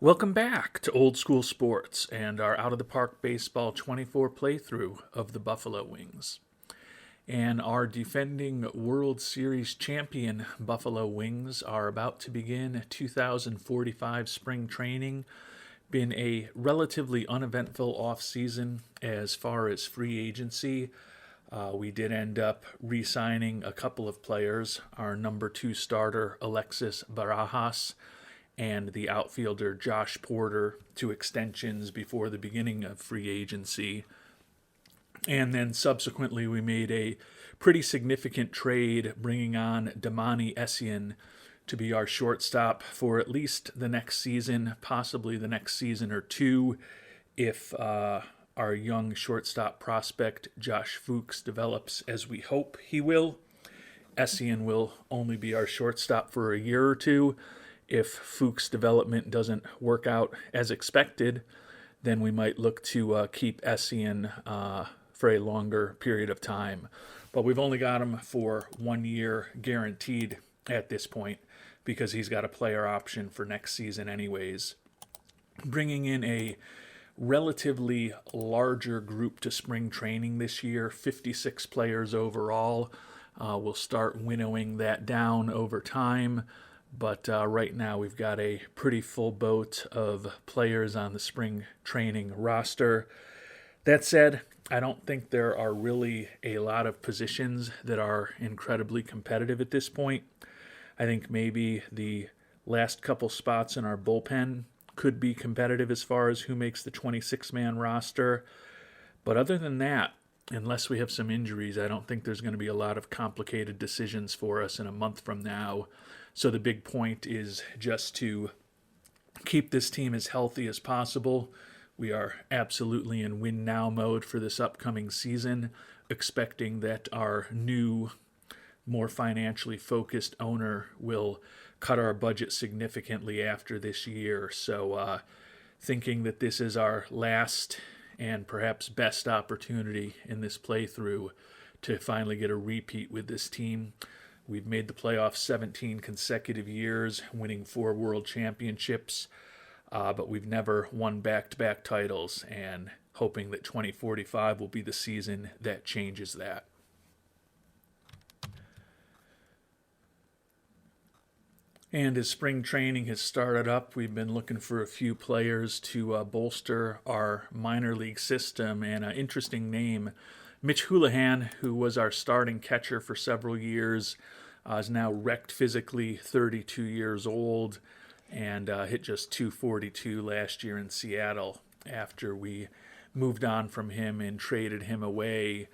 Welcome back to Old School Sports and our Out of the Park Baseball 24 playthrough of the Buffalo Wings. And our defending World Series champion Buffalo Wings are about to begin 2045 spring training. Been a relatively uneventful offseason as far as free agency. We did end up re signing a couple of players. Our number 2 starter, Alexis Barajas, and the outfielder Josh Porter to extensions before the beginning of free agency. And then subsequently, we made a pretty significant trade bringing on Damani Essien to be our shortstop for at least the next season, possibly the next season or two, if our young shortstop prospect Josh Fuchs develops as we hope he will. Essien will only be our shortstop for a year or two. If Fuchs' development doesn't work out as expected, then we might look to keep Essien for a longer period of time. But we've only got him for 1 year guaranteed at this point because he's got a player option for next season anyways. Bringing in a relatively larger group to spring training this year, 56 players overall. We'll start winnowing that down over time. But right now we've got a pretty full boat of players on the spring training roster. That said, I don't think there are really a lot of positions that are incredibly competitive at this point. I think maybe the last couple spots in our bullpen could be competitive as far as who makes the 26-man roster. But other than that, unless we have some injuries, I don't think there's going to be a lot of complicated decisions for us in a month from now. So the big point is just to keep this team as healthy as possible. We are absolutely in win now mode for this upcoming season, expecting that our new, more financially focused owner will cut our budget significantly after this year. So thinking that this is our last and perhaps best opportunity in this playthrough to finally get a repeat with this team. We've made the playoffs 17 consecutive years, winning 4 world championships, but we've never won back-to-back titles, and hoping that 2045 will be the season that changes that. And as spring training has started up, we've been looking for a few players to bolster our minor league system, and an interesting name, Mitch Houlihan, who was our starting catcher for several years, is now wrecked physically, 32 years old, and hit just 242 last year in Seattle after we moved on from him and traded him away.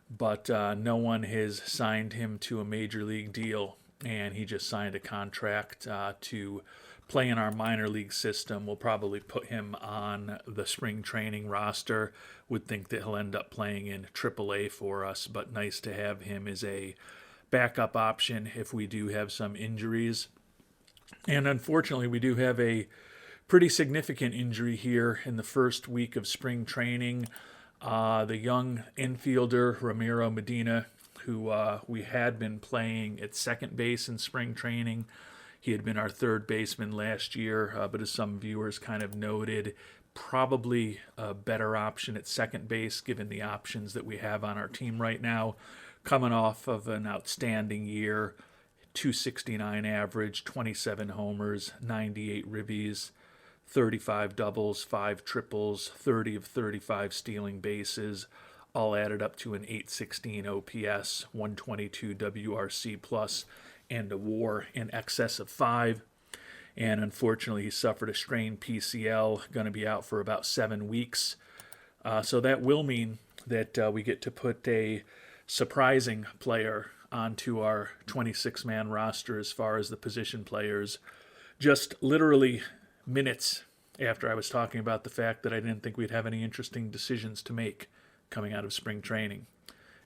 But no one has signed him to a major league deal, and he just signed a contract to play in our minor league system. We'll probably put him on the spring training roster. Would think that he'll end up playing in AAA for us, but nice to have him as a backup option if we do have some injuries. And unfortunately, we do have a pretty significant injury here in the first week of spring training. The young infielder, Ramiro Medina, who we had been playing at second base in spring training. He had been our third baseman last year, but as some viewers kind of noted, probably a better option at second base given the options that we have on our team right now. Coming off of an outstanding year, 269 average, 27 homers, 98 ribbies, 35 doubles, 5 triples, 30 of 35 stealing bases, all added up to an 816 OPS, 122 WRC plus, and a WAR in excess of 5. And unfortunately, he suffered a strained PCL, going to be out for about 7 weeks. So that will mean that we get to put a surprising player onto our 26-man roster as far as the position players. Just literally minutes after I was talking about the fact that I didn't think we'd have any interesting decisions to make coming out of spring training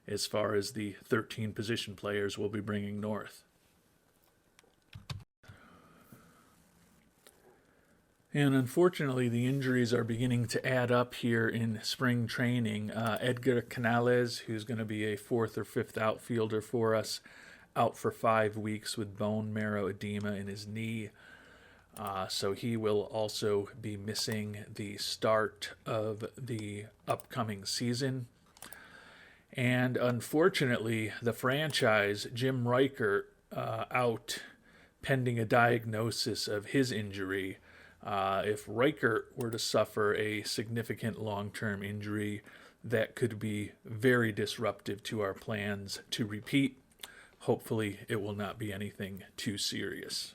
as far as the 13 position players we'll be bringing north. And unfortunately, the injuries are beginning to add up here in spring training. Edgar Canales, who's going to be a 4th or 5th outfielder for us, out for 5 weeks with bone marrow edema in his knee. So he will also be missing the start of the upcoming season. And unfortunately, the franchise, Jim Reichert, out pending a diagnosis of his injury. If Reichert were to suffer a significant long term injury, that could be very disruptive to our plans to repeat. Hopefully, it will not be anything too serious.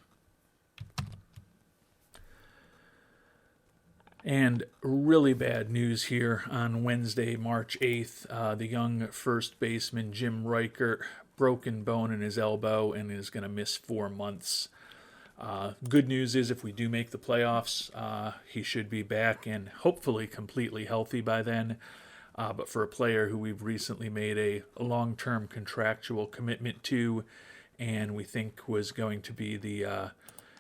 And really bad news here on Wednesday, March 8th. The young first baseman Jim Reichert, broken bone in his elbow and is going to miss 4 months. Good news is if we do make the playoffs, he should be back and hopefully completely healthy by then. But for a player who we've recently made a long-term contractual commitment to, and we think was going to be the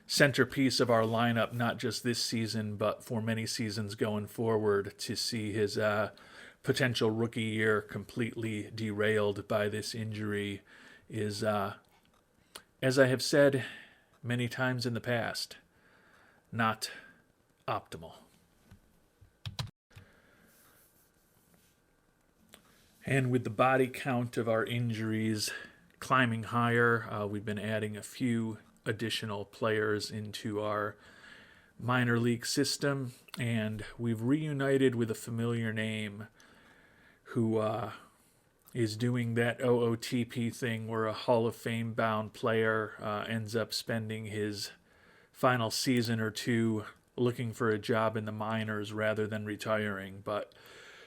centerpiece of our lineup, not just this season, but for many seasons going forward, to see his potential rookie year completely derailed by this injury is, as I have said many times in the past, not optimal. And with the body count of our injuries climbing higher, we've been adding a few additional players into our minor league system, and we've reunited with a familiar name who is doing that OOTP thing where a Hall of Fame bound player ends up spending his final season or two looking for a job in the minors rather than retiring. But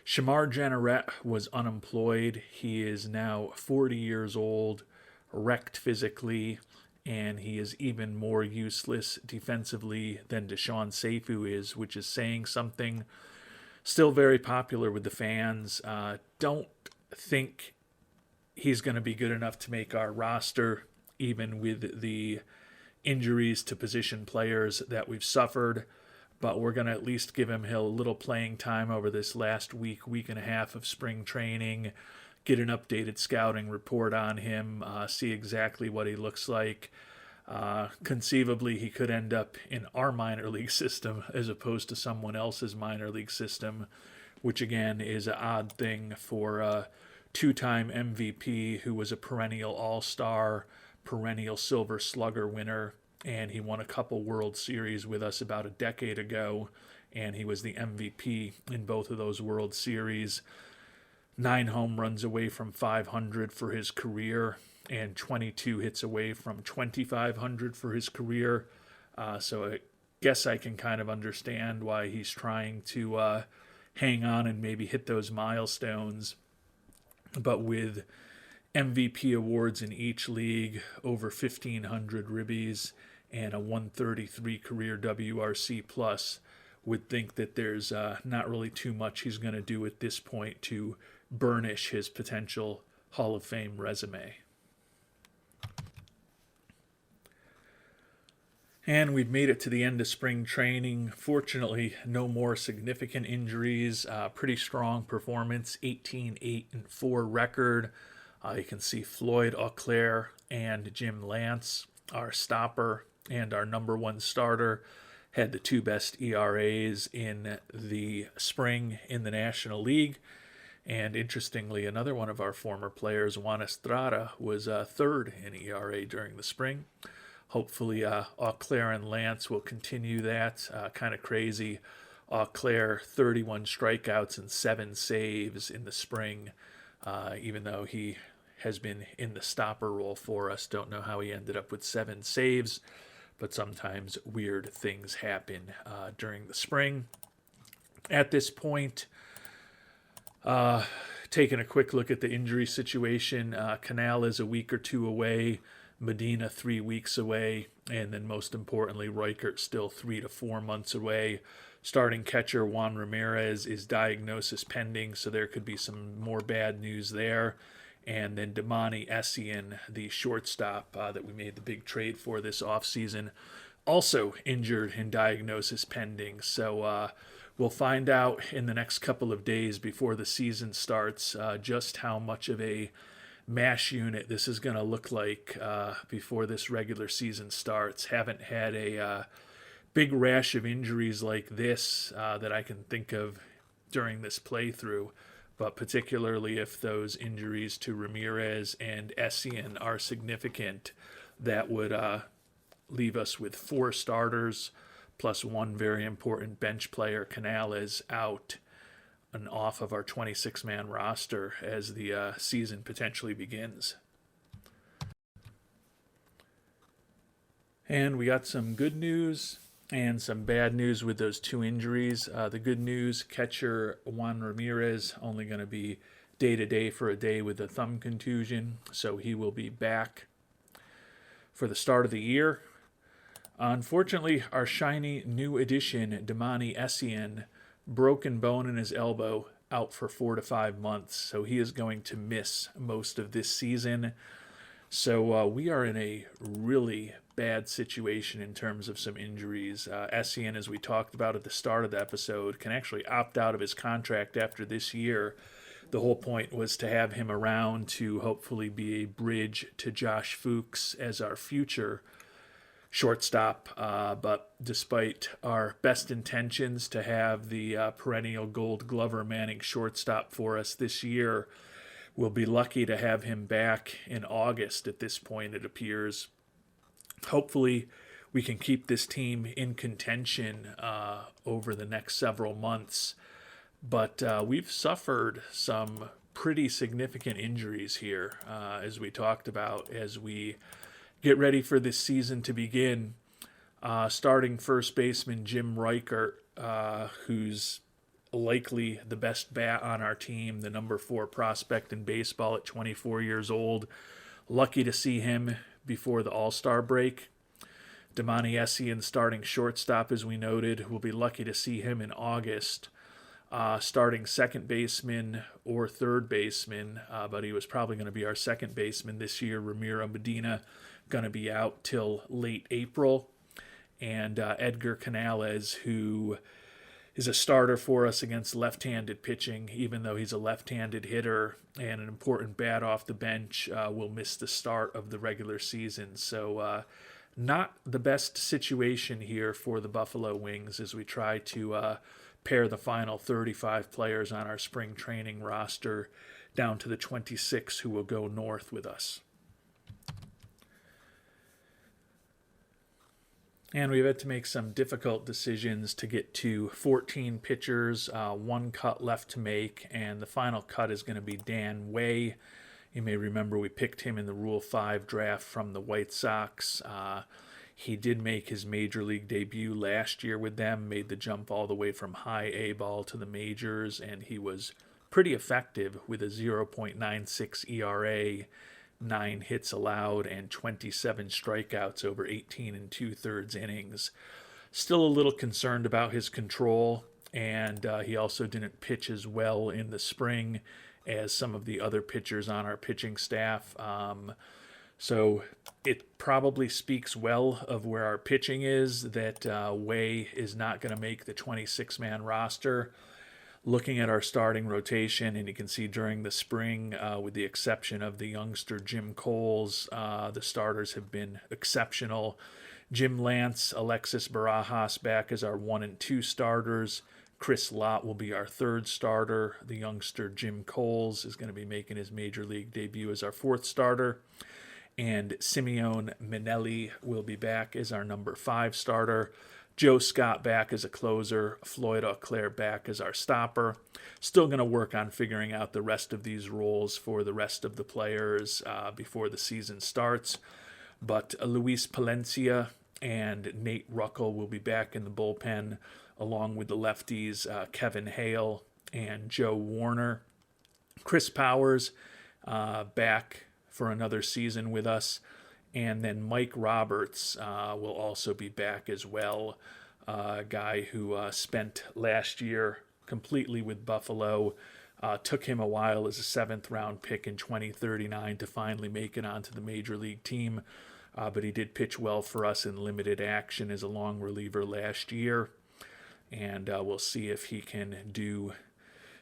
Shamar Janneret was unemployed. He is now 40 years old, wrecked physically, and he is even more useless defensively than Deshaun Seifu is, which is saying something. Still very popular with the fans. Don't think he's going to be good enough to make our roster, even with the injuries to position players that we've suffered. But we're going to at least give him a little playing time over this last week and a half of spring training, get an updated scouting report on him, see exactly what he looks like. Conceivably, he could end up in our minor league system as opposed to someone else's minor league system, which again is an odd thing for a two-time MVP who was a perennial all-star, perennial Silver Slugger winner, and he won a couple World Series with us about a decade ago, and he was the MVP in both of those World Series. 9 home runs away from 500 for his career, and 22 hits away from 2,500 for his career. So I guess I can kind of understand why he's trying to hang on and maybe hit those milestones. But with MVP awards in each league, over 1,500 ribbies, and a 133 career WRC plus, would think that there's not really too much he's going to do at this point to burnish his potential Hall of Fame resume. And we've made it to the end of spring training. Fortunately, no more significant injuries. Pretty strong performance, 18-8-4 record. You can see Floyd Auclair and Jim Lance, our stopper and our number one starter, had the 2 best ERAs in the spring in the National League. And interestingly, another one of our former players, Juan Estrada, was third in ERA during the spring. Hopefully, Auclair and Lance will continue that. Kind of crazy. Auclair, 31 strikeouts and 7 saves in the spring, even though he has been in the stopper role for us. Don't know how he ended up with 7 saves, but sometimes weird things happen during the spring. At this point, taking a quick look at the injury situation, Canal is a week or 2 away, Medina 3 weeks away, and then most importantly, Reichert still 3 to 4 months away. Starting catcher Juan Ramirez is diagnosis pending, so there could be some more bad news there. And then Damani Essien, the shortstop that we made the big trade for this offseason, also injured and diagnosis pending. So we'll find out in the next couple of days before the season starts just how much of a MASH unit this is going to look like before this regular season starts. Haven't had a big rash of injuries like this that I can think of during this playthrough, but particularly if those injuries to Ramirez and Essien are significant, that would leave us with 4 starters plus one very important bench player. Canales out and off of our 26-man roster as the season potentially begins. And we got some good news and some bad news with those 2 injuries. The good news, catcher Juan Ramirez only going to be day-to-day for a day with a thumb contusion, so he will be back for the start of the year. Unfortunately, our shiny new addition, Damani Essien, broken bone in his elbow, out for 4 to 5 months, so he is going to miss most of this season. So we are in a really bad situation in terms of some injuries. Essien, as we talked about at the start of the episode, can actually opt out of his contract after this year. The whole point was to have him around to hopefully be a bridge to Josh Fuchs as our future shortstop, but despite our best intentions to have the perennial Gold Glover Manning shortstop for us this year, we'll be lucky to have him back in August at this point, it appears. Hopefully we can keep this team in contention over the next several months, but we've suffered some pretty significant injuries here, as we talked about, as we get ready for this season to begin. Starting first baseman Jim Reichert, who's likely the best bat on our team, the number 4 prospect in baseball at 24 years old. Lucky to see him before the All-Star break. Damani Essien starting shortstop, as we noted. We'll be lucky to see him in August. Starting second baseman or third baseman, but he was probably going to be our second baseman this year, Ramiro Medina, going to be out till late April. And Edgar Canales, who is a starter for us against left-handed pitching, even though he's a left-handed hitter and an important bat off the bench, will miss the start of the regular season. So not the best situation here for the Buffalo Wings as we try to pair the final 35 players on our spring training roster down to the 26 who will go north with us. And we've had to make some difficult decisions to get to 14 pitchers, 1 cut left to make, and the final cut is going to be Dan Way. You may remember we picked him in the Rule 5 draft from the White Sox. He did make his major league debut last year with them, made the jump all the way from high A ball to the majors, and he was pretty effective with a 0.96 ERA, 9 hits allowed, and 27 strikeouts over 18 2/3 innings. Still a little concerned about his control, and he also didn't pitch as well in the spring as some of the other pitchers on our pitching staff. So it probably speaks well of where our pitching is that Way is not going to make the 26-man roster. Looking at our starting rotation, and you can see during the spring, with the exception of the youngster Jim Coles, the starters have been exceptional. Jim Lance, Alexis Barajas back as our 1 and 2 starters. Chris Lott will be our 3rd starter. The youngster Jim Coles is going to be making his major league debut as our 4th starter. And Simeon Minelli will be back as our number 5 starter. Joe Scott back as a closer, Floyd Auclair back as our stopper. Still going to work on figuring out the rest of these roles for the rest of the players before the season starts. But Luis Palencia and Nate Ruckel will be back in the bullpen, along with the lefties Kevin Hale and Joe Warner. Chris Powers back for another season with us. And then Mike Roberts will also be back as well, a guy who spent last year completely with Buffalo. Took him a while as a 7th-round pick in 2039 to finally make it onto the major league team. But he did pitch well for us in limited action as a long reliever last year. And we'll see if he can do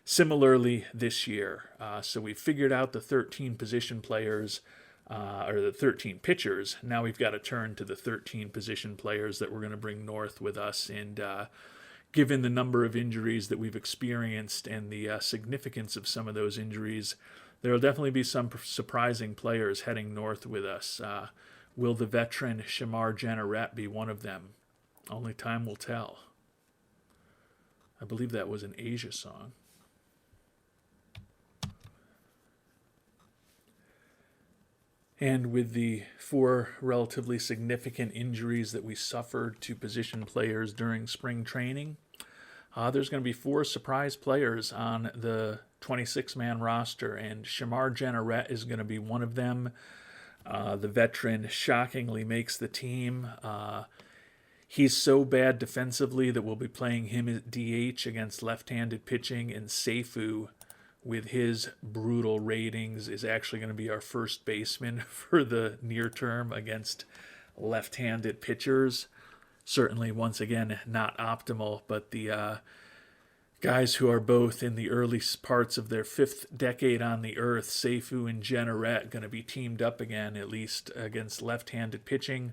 similarly this year. So we figured out the 13 position players. or the 13 pitchers. Now we've got to turn to the 13 position players that we're going to bring north with us. And given the number of injuries that we've experienced and the significance of some of those injuries, there will definitely be some surprising players heading north with us. Will the veteran Shamar Jenneret be one of them? Only time will tell. I believe that was an Asia song. And with the 4 relatively significant injuries that we suffered to position players during spring training, there's going to be 4 surprise players on the 26-man roster, and Shamar Jenneret is going to be one of them. The veteran shockingly makes the team. He's so bad defensively that we'll be playing him at DH against left-handed pitching, and Seifu, with his brutal ratings, is actually going to be our first baseman for the near term against left-handed pitchers. Certainly, once again, not optimal, but the guys who are both in the early parts of their 5th decade on the earth, Seifu and Jenneret, going to be teamed up again, at least against left-handed pitching.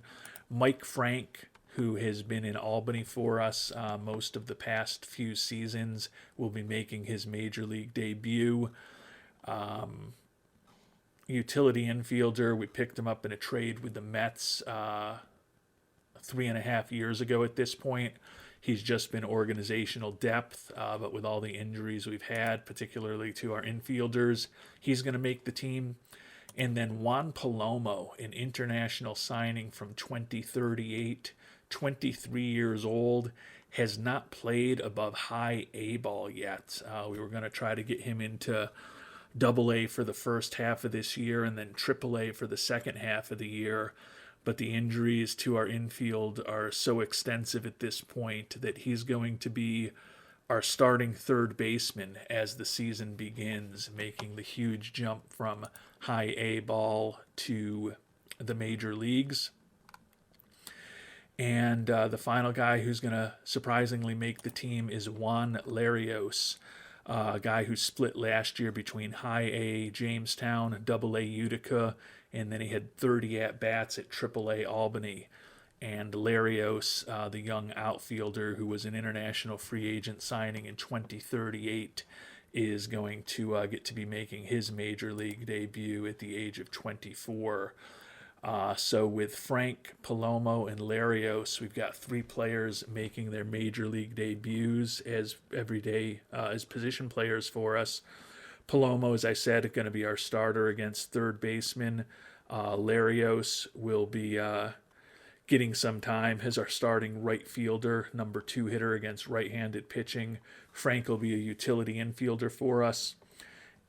Mike Frank, who has been in Albany for us most of the past few seasons, will be making his major league debut. Utility infielder, we picked him up in a trade with the Mets 3.5 years ago at this point. He's just been organizational depth, but with all the injuries we've had, particularly to our infielders, he's going to make the team. And then Juan Palomo, an international signing from 2038, 23 years old, has not played above high A ball yet. We were going to try to get him into Double A for the first half of this year and then Triple A for the second half of the year. But the injuries to our infield are so extensive at this point that he's going to be our starting third baseman as the season begins, making the huge jump from high A ball to the major leagues. And the final guy who's going to surprisingly make the team is Juan Larios, a guy who split last year between high A Jamestown, Double A Utica, and then he had 30 at-bats at Triple A Albany. And Larios, the young outfielder who was an international free agent signing in 2038, is going to get to be making his major league debut at the age of 24. So with Frank, Palomo, and Larios, we've got 3 players making their major league debuts as everyday as position players for us. Palomo, as I said, is going to be our starter against third baseman. Larios will be getting some time as our starting right fielder, number 2 hitter against right-handed pitching. Frank will be a utility infielder for us.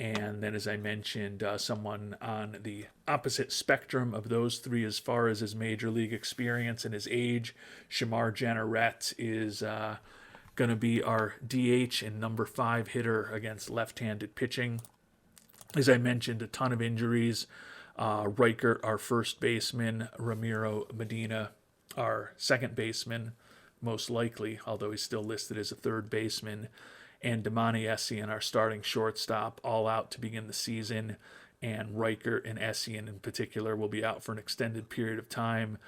And then, as I mentioned, someone on the opposite spectrum of those 3 as far as his major league experience and his age, Shamar Jenneret is going to be our DH and number 5 hitter against left-handed pitching. As I mentioned, a ton of injuries. Reichert, our first baseman, Ramiro Medina, our second baseman, most likely, although he's still listed as a third baseman, and Damani Essien, our starting shortstop, all out to begin the season. And Reichert and Essien in particular will be out for an extended period of time.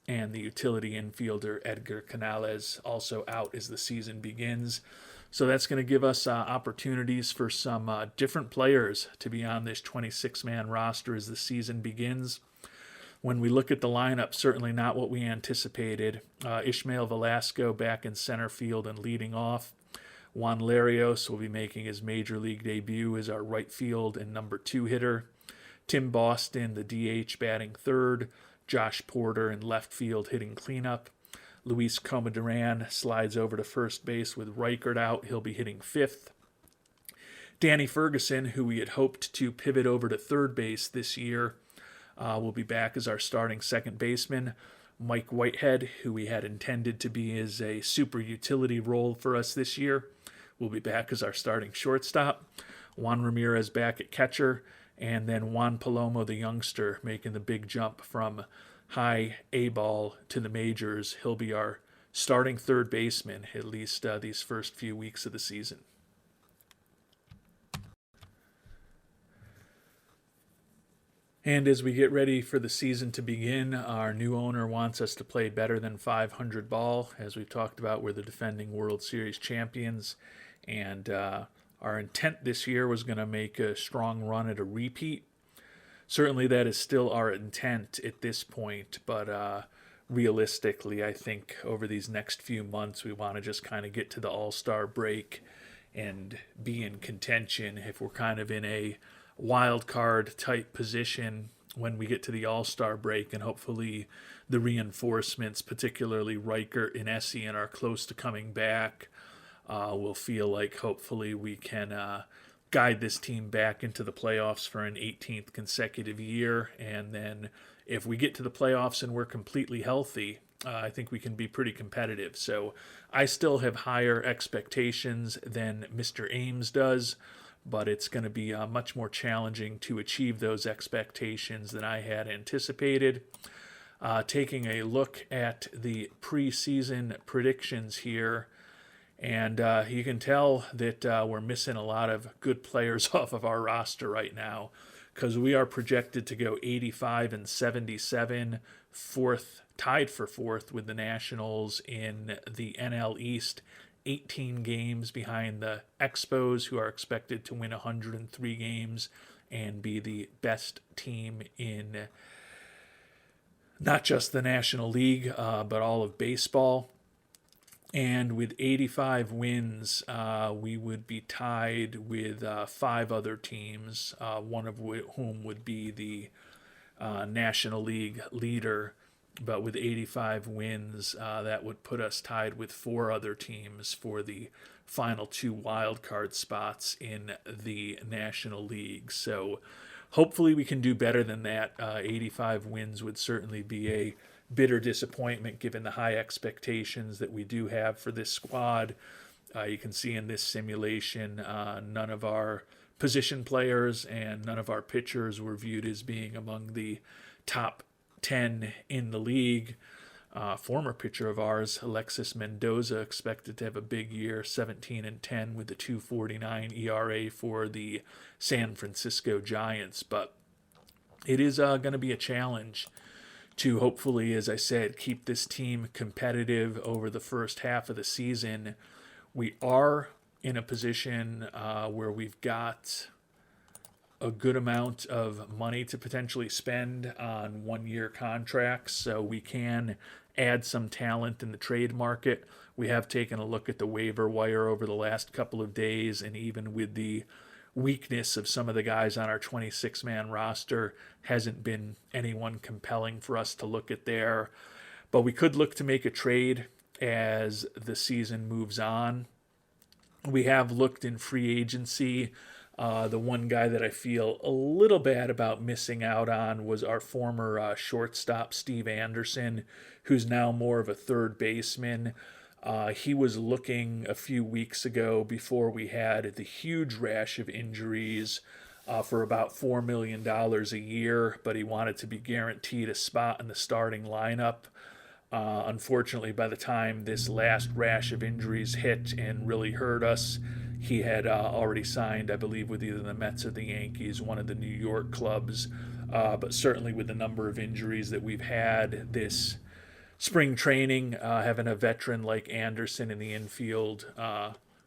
And the utility infielder Edgar Canales also out as the season begins. So that's going to give us opportunities for some different players to be on this 26-man roster as the season begins. When we look at the lineup, certainly not what we anticipated. Ishmael Velasco back in center field and leading off. Juan Larios will be making his major league debut as our right field and number 2 hitter. Tim Boston, the DH, batting third. Josh Porter in left field hitting cleanup. Luis Comaduran slides over to first base with Reichert out. He'll be hitting 5th. Danny Ferguson, who we had hoped to pivot over to third base this year, will be back as our starting second baseman. Mike Whitehead, who we had intended to be as a super utility role for us this year, will be back as our starting shortstop. Juan Ramirez back at catcher, and then Juan Palomo, the youngster, making the big jump from high A ball to the majors. He'll be our starting third baseman at least these first few weeks of the season. And as we get ready for the season to begin, our new owner wants us to play better than 500 ball. As we've talked about, we're the defending World Series champions. And our intent this year was going to make a strong run at a repeat. Certainly that is still our intent at this point, but realistically, I think over these next few months, we want to just kind of get to the All-Star break and be in contention. If we're kind of in a wild card type position when we get to the All-Star break, and hopefully the reinforcements, particularly Riker and Essien, are close to coming back, we'll feel like hopefully we can guide this team back into the playoffs for an 18th consecutive year. And then if we get to the playoffs and we're completely healthy, I think we can be pretty competitive. So I still have higher expectations than Mr. Ames does, but it's going to be much more challenging to achieve those expectations than I had anticipated. Taking a look at the preseason predictions here, and you can tell that we're missing a lot of good players off of our roster right now, because we are projected to go 85-77, tied for fourth with the Nationals in the NL East, 18 games behind the Expos, who are expected to win 103 games and be the best team in not just the National League, but all of baseball. And with 85 wins, we would be tied with 5 other teams, one of whom would be the National League leader. But with 85 wins, that would put us tied with 4 other teams for the final 2 wild card spots in the National League. So hopefully we can do better than that. 85 wins would certainly be a bitter disappointment given the high expectations that we do have for this squad. You can see in this simulation, none of our position players and none of our pitchers were viewed as being among the top 10 in the league. Former pitcher of ours, Alexis Mendoza, expected to have a big year, 17-10 with the 2.49 ERA for the San Francisco Giants. But it is going to be a challenge to hopefully, as I said, keep this team competitive over the first half of the season. We are in a position where we've got a good amount of money to potentially spend on one-year contracts, so we can add some talent in the trade market. We have taken a look at the waiver wire over the last couple of days, and even with the weakness of some of the guys on our 26-man roster, hasn't been anyone compelling for us to look at there. But we could look to make a trade as the season moves on. We have looked in free agency. The one guy that I feel a little bad about missing out on was our former shortstop, Steve Anderson, who's now more of a third baseman. He was looking a few weeks ago, before we had the huge rash of injuries, for about $4 million a year, but he wanted to be guaranteed a spot in the starting lineup. Unfortunately, by the time this last rash of injuries hit and really hurt us, he had already signed, I believe, with either the Mets or the Yankees, one of the New York clubs. But certainly with the number of injuries that we've had this spring training, having a veteran like Anderson in the infield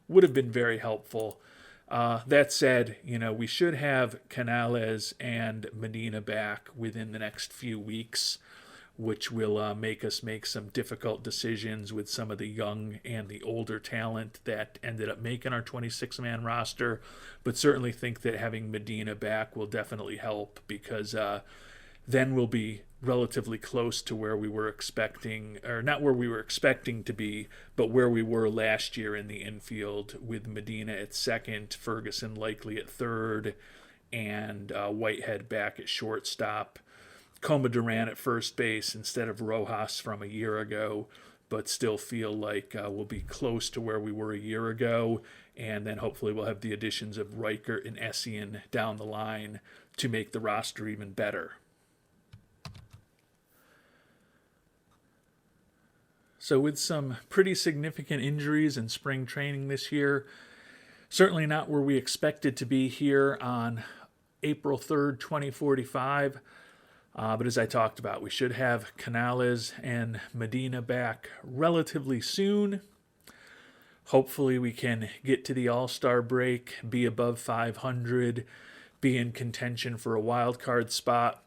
would have been very helpful. That said, we should have Canales and Medina back within the next few weeks, which will make us make some difficult decisions with some of the young and the older talent that ended up making our 26-man roster. But certainly think that having Medina back will definitely help, because then we'll be relatively close to where we were expecting, or not where we were expecting to be, but where we were last year in the infield, with Medina at second, Ferguson likely at third, and Whitehead back at shortstop. Coma Duran at first base instead of Rojas from a year ago, but still feel like we'll be close to where we were a year ago, and then hopefully we'll have the additions of Riker and Essien down the line to make the roster even better. So with some pretty significant injuries in spring training this year, certainly not where we expected to be here on April 3rd, 2045. But as I talked about, we should have Canales and Medina back relatively soon. Hopefully we can get to the All-Star break, be above 500, be in contention for a wild card spot.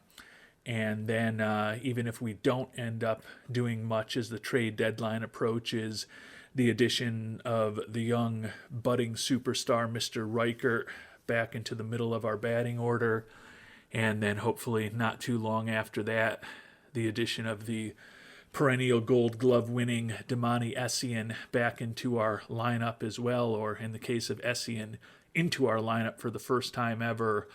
And then even if we don't end up doing much as the trade deadline approaches, the addition of the young budding superstar Mr. Reichert back into the middle of our batting order, and then hopefully not too long after that, the addition of the perennial Gold Glove winning Damani Essien back into our lineup as well, or in the case of Essien, into our lineup for the first time ever,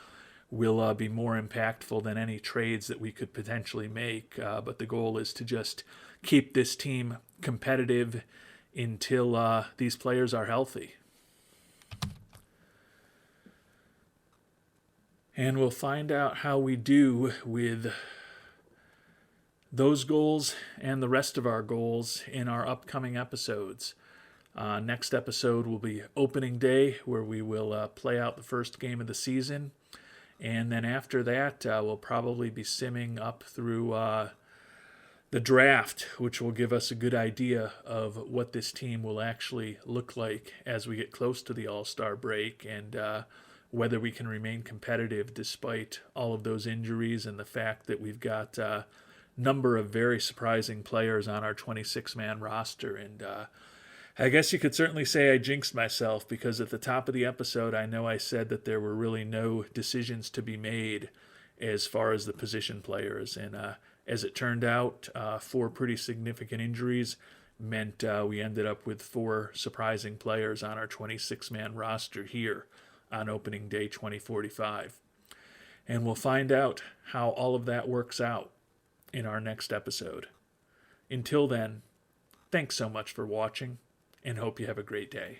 will be more impactful than any trades that we could potentially make. But the goal is to just keep this team competitive until these players are healthy. And we'll find out how we do with those goals and the rest of our goals in our upcoming episodes. Next episode will be opening day, where we will play out the first game of the season. And then after that, we'll probably be simming up through the draft, which will give us a good idea of what this team will actually look like as we get close to the All-Star break, and whether we can remain competitive despite all of those injuries and the fact that we've got a number of very surprising players on our 26-man roster. And I guess you could certainly say I jinxed myself, because at the top of the episode, I know I said that there were really no decisions to be made as far as the position players. And as it turned out, 4 pretty significant injuries meant we ended up with 4 surprising players on our 26-man roster here on opening day 2045. And we'll find out how all of that works out in our next episode. Until then, thanks so much for watching, and hope you have a great day.